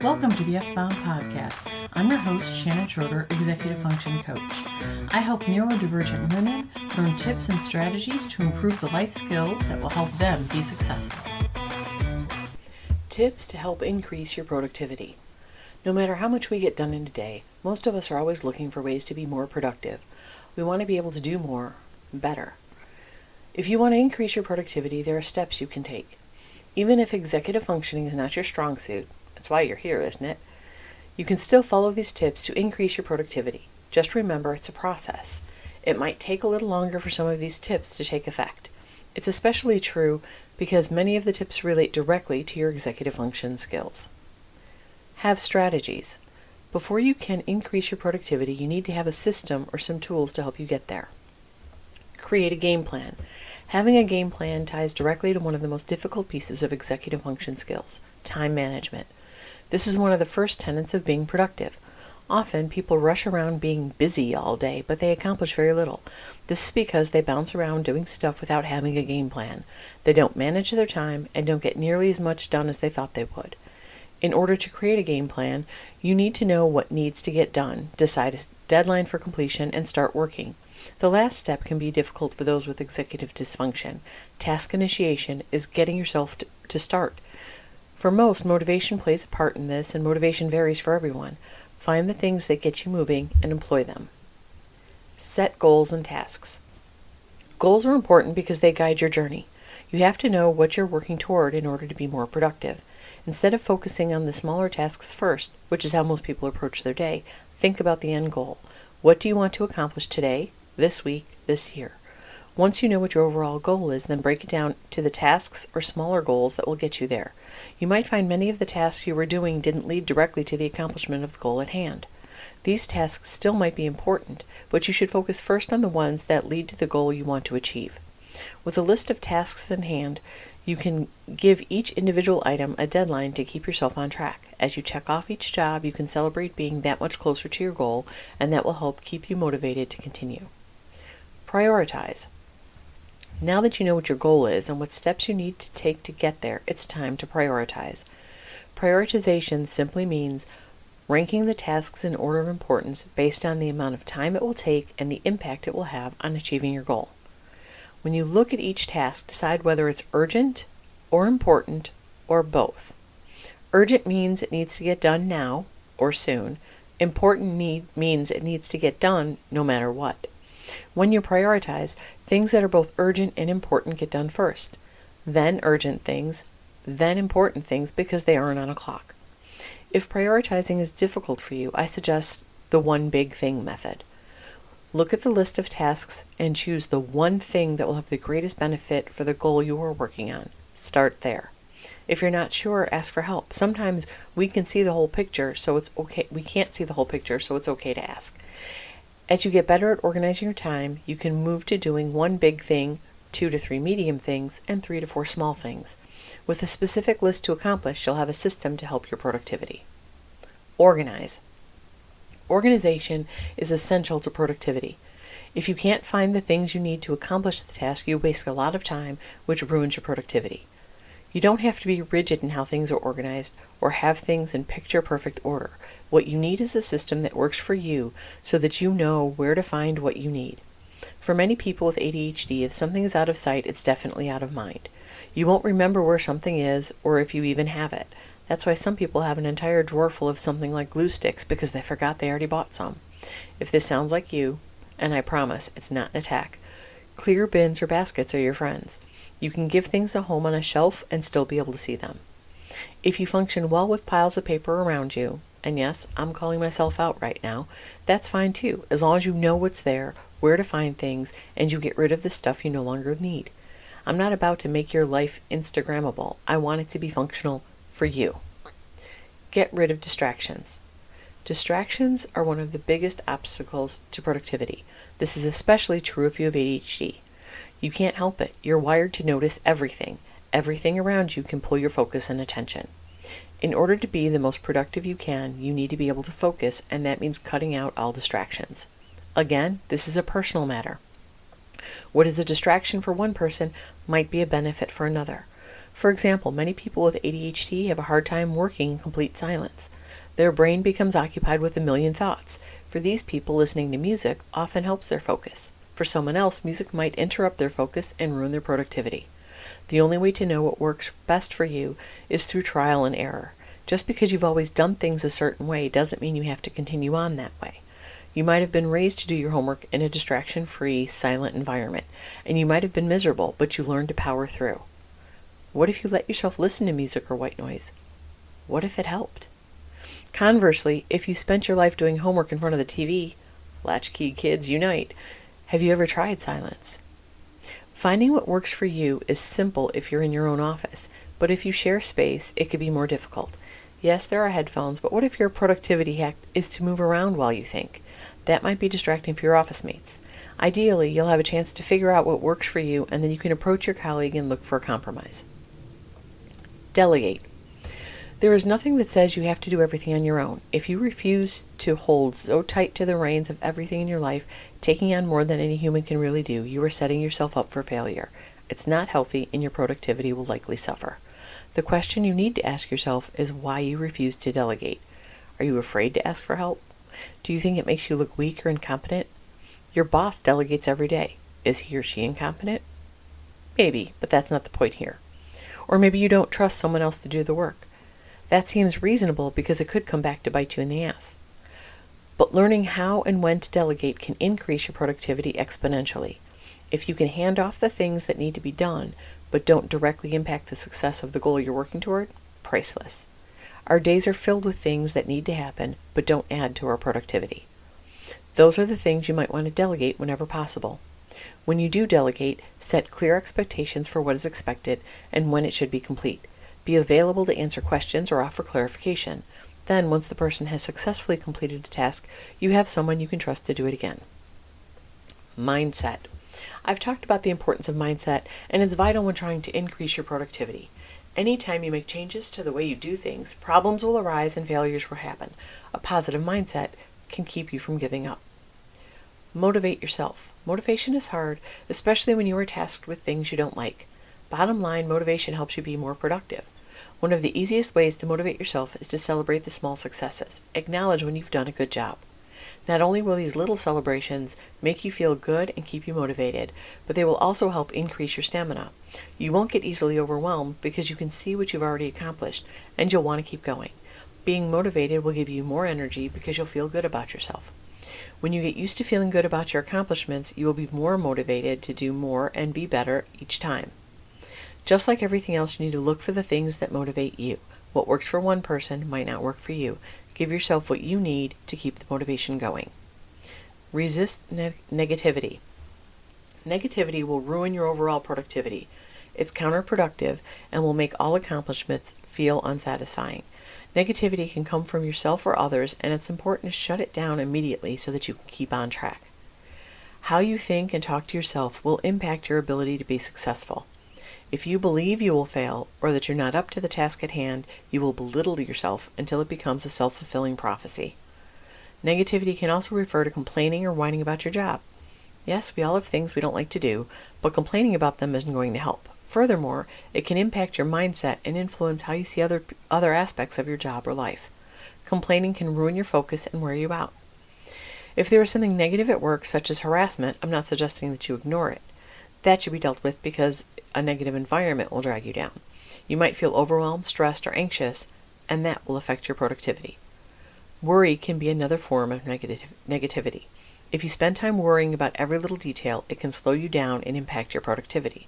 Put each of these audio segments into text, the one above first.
Welcome to the F-Bound Podcast. I'm your host, Shannon Schroeder, Executive Function Coach. I help neurodivergent women learn tips and strategies to improve the life skills that will help them be successful. Tips to help increase your productivity. No matter how much we get done in a day, most of us are always looking for ways to be more productive. We want to be able to do more, better. If you want to increase your productivity, there are steps you can take. Even if executive functioning is not your strong suit, that's why you're here, isn't it? You can still follow these tips to increase your productivity. Just remember, it's a process. It might take a little longer for some of these tips to take effect. It's especially true because many of the tips relate directly to your executive function skills. Have strategies. Before you can increase your productivity, you need to have a system or some tools to help you get there. Create a game plan. Having a game plan ties directly to one of the most difficult pieces of executive function skills, time management. This is one of the first tenets of being productive. Often, people rush around being busy all day, but they accomplish very little. This is because they bounce around doing stuff without having a game plan. They don't manage their time and don't get nearly as much done as they thought they would. In order to create a game plan, you need to know what needs to get done, decide a deadline for completion, and start working. The last step can be difficult for those with executive dysfunction. Task initiation is getting yourself to start. For most, motivation plays a part in this, and motivation varies for everyone. Find the things that get you moving and employ them. Set goals and tasks. Goals are important because they guide your journey. You have to know what you're working toward in order to be more productive. Instead of focusing on the smaller tasks first, which is how most people approach their day, think about the end goal. What do you want to accomplish today, this week, this year? Once you know what your overall goal is, then break it down to the tasks or smaller goals that will get you there. You might find many of the tasks you were doing didn't lead directly to the accomplishment of the goal at hand. These tasks still might be important, but you should focus first on the ones that lead to the goal you want to achieve. With a list of tasks in hand, you can give each individual item a deadline to keep yourself on track. As you check off each job, you can celebrate being that much closer to your goal, and that will help keep you motivated to continue. Prioritize. Now that you know what your goal is and what steps you need to take to get there, it's time to prioritize. Prioritization simply means ranking the tasks in order of importance based on the amount of time it will take and the impact it will have on achieving your goal. When you look at each task, decide whether it's urgent or important or both. Urgent means it needs to get done now or soon. Important means it needs to get done no matter what. When you prioritize, things that are both urgent and important get done first, then urgent things, then important things because they aren't on a clock. If prioritizing is difficult for you, I suggest the one big thing method. Look at the list of tasks and choose the one thing that will have the greatest benefit for the goal you are working on. Start there. If you're not sure, ask for help. Sometimes we can see the whole picture, so it's okay. We can't see the whole picture, so it's okay to ask. As you get better at organizing your time, you can move to doing one big thing, 2 to 3 medium things, and 3 to 4 small things. With a specific list to accomplish, you'll have a system to help your productivity. Organize. Organization is essential to productivity. If you can't find the things you need to accomplish the task, you waste a lot of time, which ruins your productivity. You don't have to be rigid in how things are organized or have things in picture-perfect order. What you need is a system that works for you so that you know where to find what you need. For many people with ADHD, if something is out of sight, it's definitely out of mind. You won't remember where something is or if you even have it. That's why some people have an entire drawer full of something like glue sticks because they forgot they already bought some. If this sounds like you, and I promise it's not an attack, clear bins or baskets are your friends. You can give things a home on a shelf and still be able to see them. If you function well with piles of paper around you, and yes, I'm calling myself out right now, that's fine too, as long as you know what's there, where to find things, and you get rid of the stuff you no longer need. I'm not about to make your life Instagrammable. I want it to be functional for you. Get rid of distractions. Distractions are one of the biggest obstacles to productivity. This is especially true if you have ADHD. You can't help it. You're wired to notice everything. Everything around you can pull your focus and attention. In order to be the most productive you can, you need to be able to focus, and that means cutting out all distractions. Again, this is a personal matter. What is a distraction for one person might be a benefit for another. For example, many people with ADHD have a hard time working in complete silence. Their brain becomes occupied with a million thoughts. For these people, listening to music often helps their focus. For someone else, music might interrupt their focus and ruin their productivity. The only way to know what works best for you is through trial and error. Just because you've always done things a certain way doesn't mean you have to continue on that way. You might have been raised to do your homework in a distraction-free, silent environment, and you might have been miserable, but you learned to power through. What if you let yourself listen to music or white noise? What if it helped? Conversely, if you spent your life doing homework in front of the TV, latchkey kids unite. Have you ever tried silence? Finding what works for you is simple if you're in your own office, but if you share space, it could be more difficult. Yes, there are headphones, but what if your productivity hack is to move around while you think? That might be distracting for your office mates. Ideally, you'll have a chance to figure out what works for you, and then you can approach your colleague and look for a compromise. Delegate. There is nothing that says you have to do everything on your own. If you refuse to hold so tight to the reins of everything in your life, taking on more than any human can really do, you are setting yourself up for failure. It's not healthy, and your productivity will likely suffer. The question you need to ask yourself is why you refuse to delegate. Are you afraid to ask for help? Do you think it makes you look weak or incompetent? Your boss delegates every day. Is he or she incompetent? Maybe, but that's not the point here. Or maybe you don't trust someone else to do the work. That seems reasonable because it could come back to bite you in the ass. But learning how and when to delegate can increase your productivity exponentially. If you can hand off the things that need to be done, but don't directly impact the success of the goal you're working toward, priceless. Our days are filled with things that need to happen, but don't add to our productivity. Those are the things you might want to delegate whenever possible. When you do delegate, set clear expectations for what is expected and when it should be complete. Be available to answer questions or offer clarification. Then, once the person has successfully completed a task, you have someone you can trust to do it again. Mindset. I've talked about the importance of mindset, and it's vital when trying to increase your productivity. Anytime you make changes to the way you do things, problems will arise and failures will happen. A positive mindset can keep you from giving up. Motivate yourself. Motivation is hard, especially when you are tasked with things you don't like. Bottom line, motivation helps you be more productive. One of the easiest ways to motivate yourself is to celebrate the small successes. Acknowledge when you've done a good job. Not only will these little celebrations make you feel good and keep you motivated, but they will also help increase your stamina. You won't get easily overwhelmed because you can see what you've already accomplished, and you'll want to keep going. Being motivated will give you more energy because you'll feel good about yourself. When you get used to feeling good about your accomplishments, you will be more motivated to do more and be better each time. Just like everything else, you need to look for the things that motivate you. What works for one person might not work for you. Give yourself what you need to keep the motivation going. Resist negativity. Negativity will ruin your overall productivity. It's counterproductive and will make all accomplishments feel unsatisfying. Negativity can come from yourself or others, and it's important to shut it down immediately so that you can keep on track. How you think and talk to yourself will impact your ability to be successful. If you believe you will fail or that you're not up to the task at hand, you will belittle yourself until it becomes a self-fulfilling prophecy. Negativity can also refer to complaining or whining about your job. Yes, we all have things we don't like to do, but complaining about them isn't going to help. Furthermore, it can impact your mindset and influence how you see other aspects of your job or life. Complaining can ruin your focus and wear you out. If there is something negative at work, such as harassment, I'm not suggesting that you ignore it. That should be dealt with because a negative environment will drag you down. You might feel overwhelmed, stressed, or anxious, and that will affect your productivity. Worry can be another form of negativity. If you spend time worrying about every little detail, it can slow you down and impact your productivity.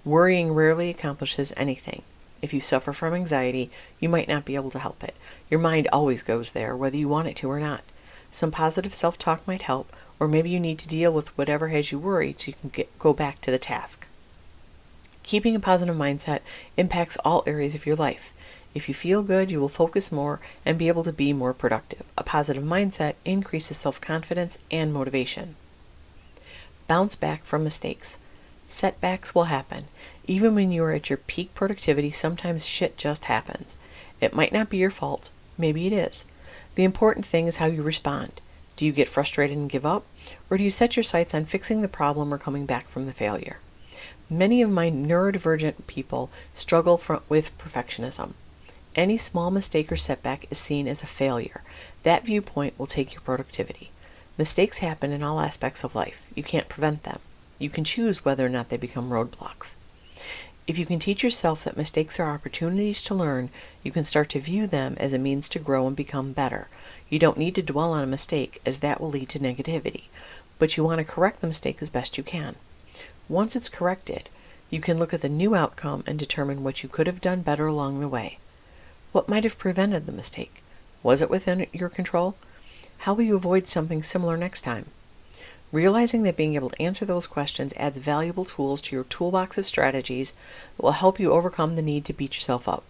Worrying rarely accomplishes anything. If you suffer from anxiety, you might not be able to help it. Your mind always goes there, whether you want it to or not. Some positive self-talk might help, or maybe you need to deal with whatever has you worried so you can go back to the task. Keeping a positive mindset impacts all areas of your life. If you feel good, you will focus more and be able to be more productive. A positive mindset increases self-confidence and motivation. Bounce back from mistakes. Setbacks will happen. Even when you are at your peak productivity, sometimes shit just happens. It might not be your fault. Maybe it is. The important thing is how you respond. Do you get frustrated and give up? Or do you set your sights on fixing the problem or coming back from the failure? Many of my neurodivergent people struggle with perfectionism. Any small mistake or setback is seen as a failure. That viewpoint will take your productivity. Mistakes happen in all aspects of life. You can't prevent them. You can choose whether or not they become roadblocks. If you can teach yourself that mistakes are opportunities to learn, you can start to view them as a means to grow and become better. You don't need to dwell on a mistake, as that will lead to negativity, but you want to correct the mistake as best you can. Once it's corrected, you can look at the new outcome and determine what you could have done better along the way. What might have prevented the mistake? Was it within your control? How will you avoid something similar next time? Realizing that being able to answer those questions adds valuable tools to your toolbox of strategies that will help you overcome the need to beat yourself up.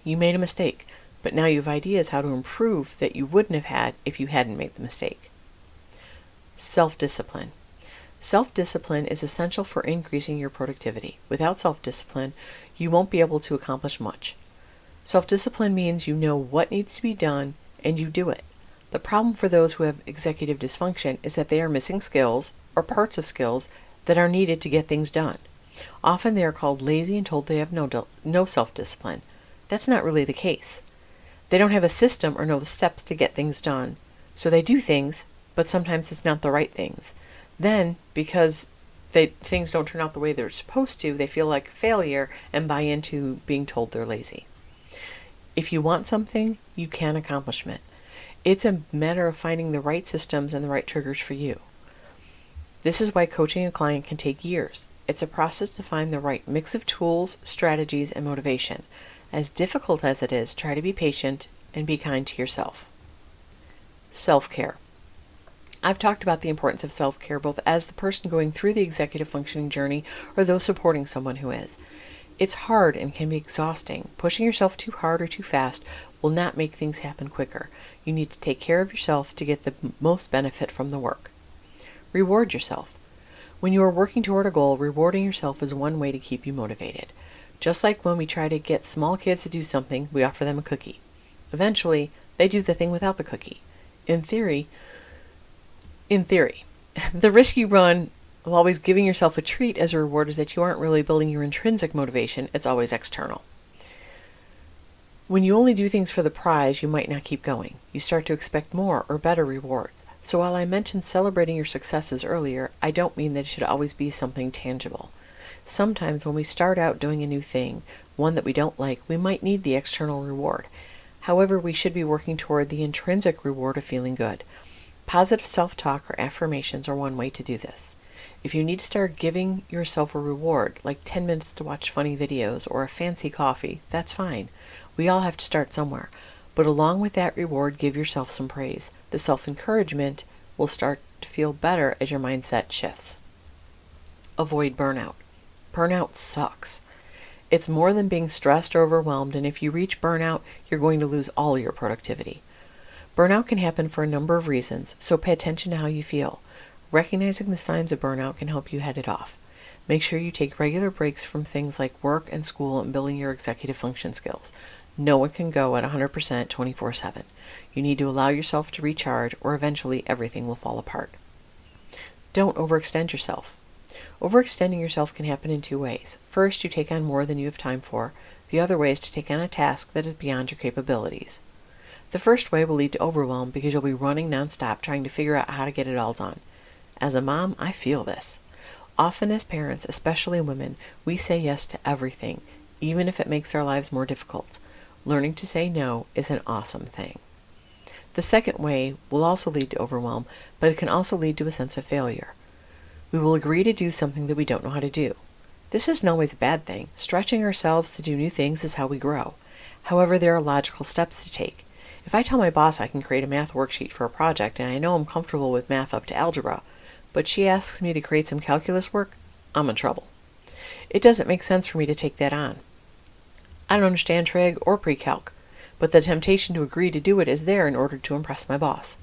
You made a mistake, but now you have ideas how to improve that you wouldn't have had if you hadn't made the mistake. Self-discipline. Self-discipline is essential for increasing your productivity. Without self-discipline, you won't be able to accomplish much. Self-discipline means you know what needs to be done and you do it. The problem for those who have executive dysfunction is that they are missing skills or parts of skills that are needed to get things done. Often they are called lazy and told they have no self-discipline. That's not really the case. They don't have a system or know the steps to get things done. So they do things, but sometimes it's not the right things. Then, because things don't turn out the way they're supposed to, they feel like failure and buy into being told they're lazy. If you want something, you can accomplish it. It's a matter of finding the right systems and the right triggers for you. This is why coaching a client can take years. It's a process to find the right mix of tools, strategies, and motivation. As difficult as it is, try to be patient and be kind to yourself. Self-care. I've talked about the importance of self-care both as the person going through the executive functioning journey or those supporting someone who is. It's hard and can be exhausting. Pushing yourself too hard or too fast will not make things happen quicker. You need to take care of yourself to get the most benefit from the work. Reward yourself. When you are working toward a goal, rewarding yourself is one way to keep you motivated. Just like when we try to get small kids to do something, we offer them a cookie. Eventually, they do the thing without the cookie. In theory, the risk you run of always giving yourself a treat as a reward is that you aren't really building your intrinsic motivation, it's always external. When you only do things for the prize, you might not keep going. You start to expect more or better rewards. So while I mentioned celebrating your successes earlier, I don't mean that it should always be something tangible. Sometimes when we start out doing a new thing, one that we don't like, we might need the external reward. However, we should be working toward the intrinsic reward of feeling good. Positive self-talk or affirmations are one way to do this. If you need to start giving yourself a reward, like 10 minutes to watch funny videos or a fancy coffee, that's fine. We all have to start somewhere. But along with that reward, give yourself some praise. The self-encouragement will start to feel better as your mindset shifts. Avoid burnout. Burnout sucks. It's more than being stressed or overwhelmed, and if you reach burnout, you're going to lose all your productivity. Burnout can happen for a number of reasons, so pay attention to how you feel. Recognizing the signs of burnout can help you head it off. Make sure you take regular breaks from things like work and school and building your executive function skills. No one can go at 100% 24/7. You need to allow yourself to recharge, or eventually everything will fall apart. Don't overextend yourself. Overextending yourself can happen in two ways. First, you take on more than you have time for. The other way is to take on a task that is beyond your capabilities. The first way will lead to overwhelm because you'll be running nonstop trying to figure out how to get it all done. As a mom, I feel this. Often as parents, especially women, we say yes to everything, even if it makes our lives more difficult. Learning to say no is an awesome thing. The second way will also lead to overwhelm, but it can also lead to a sense of failure. We will agree to do something that we don't know how to do. This isn't always a bad thing. Stretching ourselves to do new things is how we grow. However, there are logical steps to take. If I tell my boss I can create a math worksheet for a project and I know I'm comfortable with math up to algebra, but she asks me to create some calculus work, I'm in trouble. It doesn't make sense for me to take that on. I don't understand trig or pre-calc, but the temptation to agree to do it is there in order to impress my boss.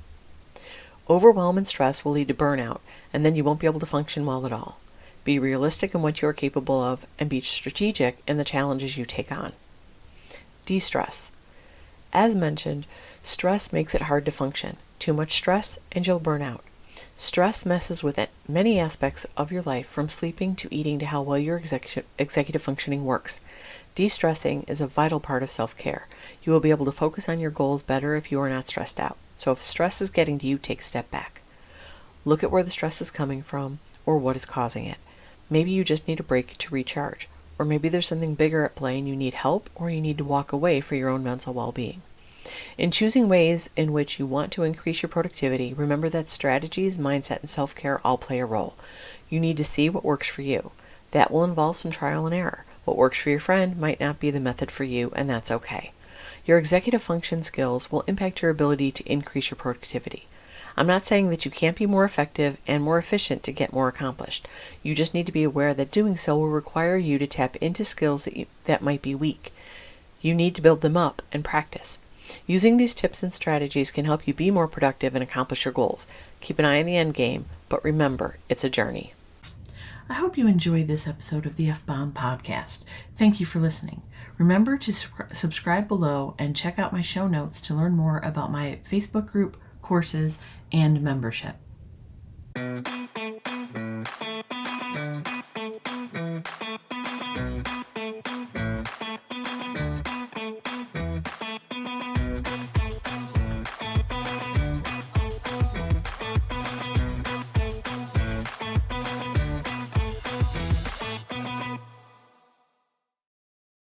Overwhelm and stress will lead to burnout, and then you won't be able to function well at all. Be realistic in what you are capable of, and be strategic in the challenges you take on. De-stress. As mentioned, stress makes it hard to function. Too much stress and you'll burn out. Stress messes with many aspects of your life, from sleeping to eating to how well your executive functioning works. De-stressing is a vital part of self-care. You will be able to focus on your goals better if you are not stressed out. So if stress is getting to you, take a step back. Look at where the stress is coming from or what is causing it. Maybe you just need a break to recharge, or maybe there's something bigger at play and you need help, or you need to walk away for your own mental well-being. In choosing ways in which you want to increase your productivity, remember that strategies, mindset, and self-care all play a role. You need to see what works for you. That will involve some trial and error. What works for your friend might not be the method for you, and that's okay. Your executive function skills will impact your ability to increase your productivity. I'm not saying that you can't be more effective and more efficient to get more accomplished. You just need to be aware that doing so will require you to tap into skills that might be weak. You need to build them up and practice. Using these tips and strategies can help you be more productive and accomplish your goals. Keep an eye on the end game, but remember, it's a journey. I hope you enjoyed this episode of the F-Bomb Podcast. Thank you for listening. Remember to subscribe below and check out my show notes to learn more about my Facebook group, courses, and membership.